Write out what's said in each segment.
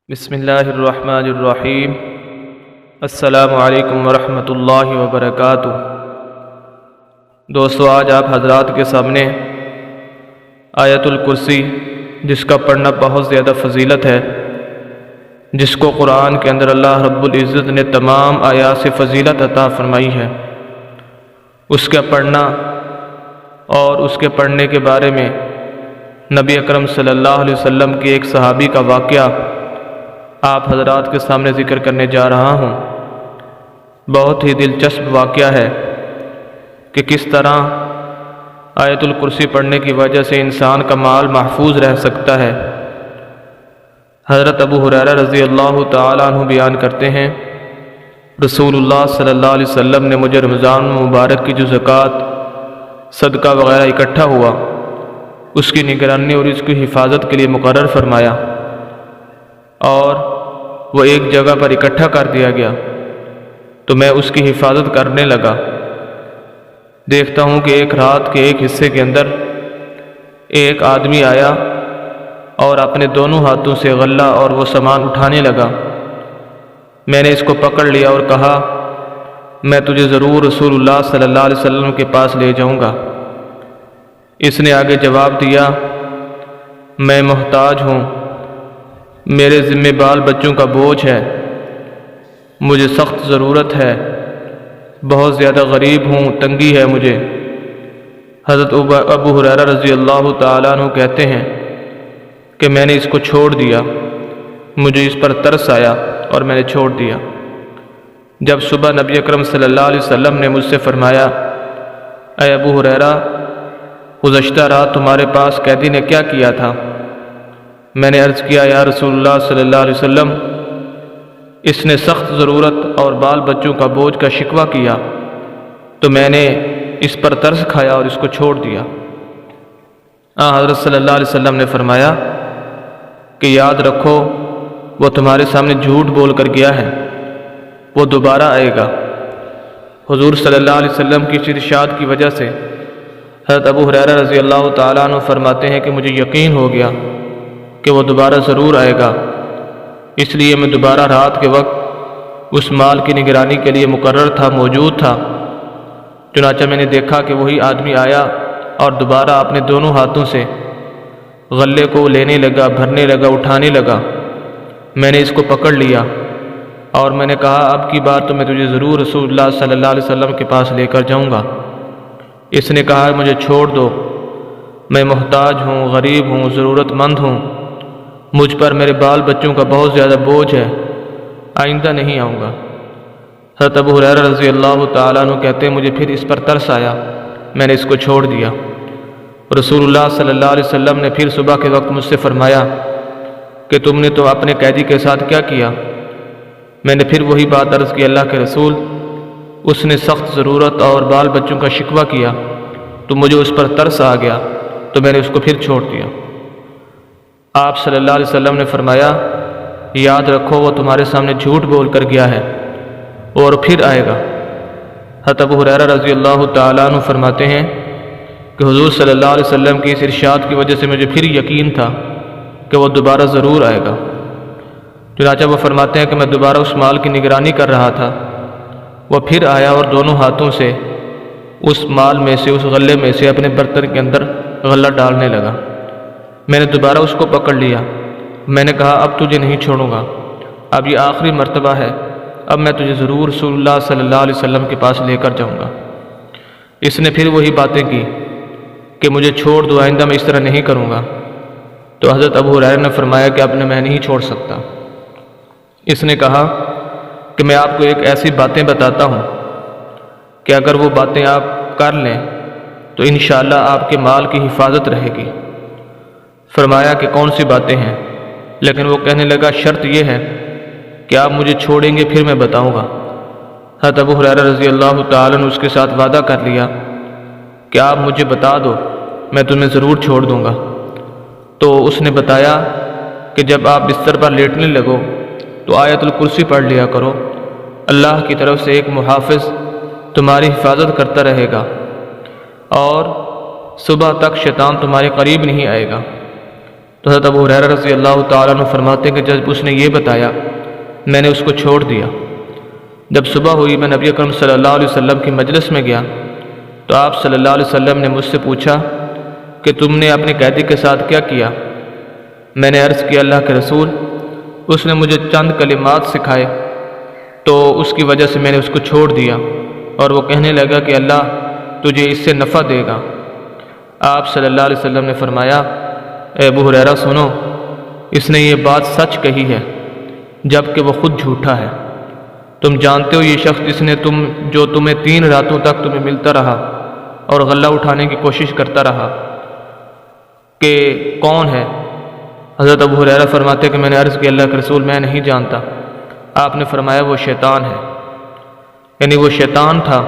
بسم اللہ الرحمن الرحیم۔ السلام علیکم ورحمۃ اللہ وبرکاتہ۔ دوستو، آج آپ حضرات کے سامنے آیت الکرسی، جس کا پڑھنا بہت زیادہ فضیلت ہے، جس کو قرآن کے اندر اللہ رب العزت نے تمام آیات سے فضیلت عطا فرمائی ہے، اس کا پڑھنا اور اس کے پڑھنے کے بارے میں نبی اکرم صلی اللہ علیہ وسلم کے ایک صحابی کا واقعہ آپ حضرات کے سامنے ذکر کرنے جا رہا ہوں۔ بہت ہی دلچسپ واقعہ ہے کہ کس طرح آیت الکرسی پڑھنے کی وجہ سے انسان کا مال محفوظ رہ سکتا ہے۔ حضرت ابوہریرہ رضی اللہ تعالیٰ عنہ بیان کرتے ہیں، رسول اللہ صلی اللہ علیہ وسلم نے مجھے رمضان مبارک کی جو زکوٰۃ، صدقہ وغیرہ اکٹھا ہوا، اس کی نگرانی اور اس کی حفاظت کے لیے مقرر فرمایا، اور وہ ایک جگہ پر اکٹھا کر دیا گیا تو میں اس کی حفاظت کرنے لگا۔ دیکھتا ہوں کہ ایک رات کے ایک حصے کے اندر ایک آدمی آیا اور اپنے دونوں ہاتھوں سے غلہ اور وہ سامان اٹھانے لگا۔ میں نے اس کو پکڑ لیا اور کہا، میں تجھے ضرور رسول اللہ صلی اللہ علیہ وسلم کے پاس لے جاؤں گا۔ اس نے آگے جواب دیا، میں محتاج ہوں، میرے ذمہ بال بچوں کا بوجھ ہے، مجھے سخت ضرورت ہے، بہت زیادہ غریب ہوں، تنگی ہے مجھے۔ حضرت ابوہریرہ رضی اللہ تعالیٰ عنہ کہتے ہیں کہ میں نے اس کو چھوڑ دیا، مجھے اس پر ترس آیا اور میں نے چھوڑ دیا۔ جب صبح نبی اکرم صلی اللہ علیہ وسلم نے مجھ سے فرمایا، اے ابوہریرہ، گزشتہ رات تمہارے پاس قیدی نے کیا کیا تھا؟ میں نے عرض کیا، یا رسول اللہ صلی اللہ علیہ وسلم، اس نے سخت ضرورت اور بال بچوں کا بوجھ کا شکوہ کیا تو میں نے اس پر ترس کھایا اور اس کو چھوڑ دیا۔ حضرت صلی اللہ علیہ وسلم نے فرمایا کہ یاد رکھو، وہ تمہارے سامنے جھوٹ بول کر گیا ہے، وہ دوبارہ آئے گا۔ حضور صلی اللہ علیہ وسلم کی ارشاد کی وجہ سے حضرت ابوہریرہ رضی اللہ تعالیٰ عنہ فرماتے ہیں کہ مجھے یقین ہو گیا کہ وہ دوبارہ ضرور آئے گا، اس لیے میں دوبارہ رات کے وقت اس مال کی نگرانی کے لیے مقرر تھا، موجود تھا۔ چنانچہ میں نے دیکھا کہ وہی آدمی آیا اور دوبارہ اپنے دونوں ہاتھوں سے غلے کو لینے لگا، بھرنے لگا، اٹھانے لگا۔ میں نے اس کو پکڑ لیا اور میں نے کہا، اب کی بار تو میں تجھے ضرور رسول اللہ صلی اللہ علیہ وسلم کے پاس لے کر جاؤں گا۔ اس نے کہا، مجھے چھوڑ دو، میں محتاج ہوں، غریب ہوں، ضرورت مند ہوں، مجھ پر میرے بال بچوں کا بہت زیادہ بوجھ ہے، آئندہ نہیں آؤں گا۔ حضرت ابوہریرہ رضی اللہ تعالیٰ عنہ کہتے ہیں، مجھے پھر اس پر ترس آیا، میں نے اس کو چھوڑ دیا۔ رسول اللہ صلی اللہ علیہ وسلم نے پھر صبح کے وقت مجھ سے فرمایا کہ تم نے تو اپنے قیدی کے ساتھ کیا کیا؟ میں نے پھر وہی بات عرض کی، اللہ کے رسول، اس نے سخت ضرورت اور بال بچوں کا شکوہ کیا تو مجھے اس پر ترس آ گیا تو میں نے اس کو پھر چھوڑ دیا۔ آپ صلی اللہ علیہ وسلم نے فرمایا، یاد رکھو، وہ تمہارے سامنے جھوٹ بول کر گیا ہے اور پھر آئے گا۔ حضرت ابوہریرہ رضی اللہ تعالیٰ عنہ فرماتے ہیں کہ حضور صلی اللہ علیہ وسلم کی اس ارشاد کی وجہ سے مجھے پھر یقین تھا کہ وہ دوبارہ ضرور آئے گا۔ چنانچہ وہ فرماتے ہیں کہ میں دوبارہ اس مال کی نگرانی کر رہا تھا، وہ پھر آیا اور دونوں ہاتھوں سے اس مال میں سے، اس غلے میں سے اپنے برتن کے اندر غلہ ڈالنے لگا۔ میں نے دوبارہ اس کو پکڑ لیا، میں نے کہا، اب تجھے نہیں چھوڑوں گا، اب یہ آخری مرتبہ ہے، اب میں تجھے ضرور رسول اللہ صلی اللہ علیہ وسلم کے پاس لے کر جاؤں گا۔ اس نے پھر وہی باتیں کی کہ مجھے چھوڑ دو، آئندہ میں اس طرح نہیں کروں گا۔ تو حضرت ابوہریرہ نے فرمایا کہ اب میں نہیں چھوڑ سکتا۔ اس نے کہا کہ میں آپ کو ایک ایسی باتیں بتاتا ہوں کہ اگر وہ باتیں آپ کر لیں تو انشاءاللہ آپ کے مال کی حفاظت رہے گی۔ فرمایا کہ کون سی باتیں ہیں؟ لیکن وہ کہنے لگا، شرط یہ ہے کہ آپ مجھے چھوڑیں گے، پھر میں بتاؤں گا۔ حضرت ابوہریرہ رضی اللہ تعالیٰ نے اس کے ساتھ وعدہ کر لیا کہ آپ مجھے بتا دو، میں تمہیں ضرور چھوڑ دوں گا۔ تو اس نے بتایا کہ جب آپ بستر پر لیٹنے لگو تو آیت الکرسی پڑھ لیا کرو، اللہ کی طرف سے ایک محافظ تمہاری حفاظت کرتا رہے گا اور صبح تک شیطان تمہارے قریب نہیں آئے گا۔ تو حضرت ابوہریرہ رضی اللہ تعالیٰ عنہ فرماتے ہیں کہ جب اس نے یہ بتایا میں نے اس کو چھوڑ دیا۔ جب صبح ہوئی میں نبی اکرم صلی اللہ علیہ وسلم کی مجلس میں گیا تو آپ صلی اللہ علیہ وسلم نے مجھ سے پوچھا کہ تم نے اپنے قیدی کے ساتھ کیا کیا؟ میں نے عرض کیا اللہ کے رسول، اس نے مجھے چند کلمات سکھائے تو اس کی وجہ سے میں نے اس کو چھوڑ دیا، اور وہ کہنے لگا کہ اللہ تجھے اس سے نفع دے گا۔ آپ صلی اللہ علیہ وسلم نے فرمایا اے ابوہریرہ سنو، اس نے یہ بات سچ کہی ہے جبکہ وہ خود جھوٹا ہے۔ تم جانتے ہو یہ شخص جو تمہیں 3 راتوں تک تمہیں ملتا رہا اور غلہ اٹھانے کی کوشش کرتا رہا کہ کون ہے؟ حضرت ابوہریرہ فرماتے کہ میں نے عرض کیا اللہ کے رسول میں نہیں جانتا۔ آپ نے فرمایا وہ شیطان ہے، یعنی وہ شیطان تھا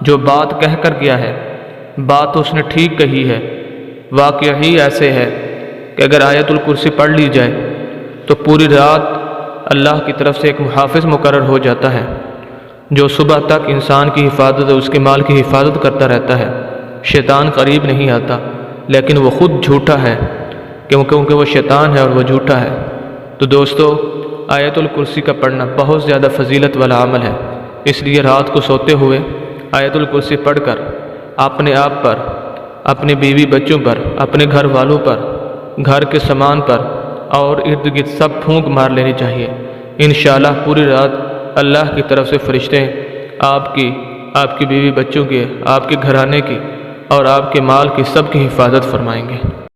جو بات کہہ کر گیا ہے، بات اس نے ٹھیک کہی ہے۔ واقعہ ہی ایسے ہے کہ اگر آیت الکرسی پڑھ لی جائے تو پوری رات اللہ کی طرف سے ایک محافظ مقرر ہو جاتا ہے جو صبح تک انسان کی حفاظت اور اس کے مال کی حفاظت کرتا رہتا ہے۔ شیطان قریب نہیں آتا، لیکن وہ خود جھوٹا ہے کیونکہ وہ شیطان ہے اور وہ جھوٹا ہے۔ تو دوستو، آیت الکرسی کا پڑھنا بہت زیادہ فضیلت والا عمل ہے، اس لیے رات کو سوتے ہوئے آیت الکرسی پڑھ کر اپنے آپ پر، اپنے بیوی بچوں پر، اپنے گھر والوں پر، گھر کے سامان پر اور ارد گرد سب پھونک مار لینی چاہیے۔ انشاءاللہ پوری رات اللہ کی طرف سے فرشتے آپ کی بیوی بچوں کی، آپ کے گھرانے کی اور آپ کے مال کی سب کی حفاظت فرمائیں گے۔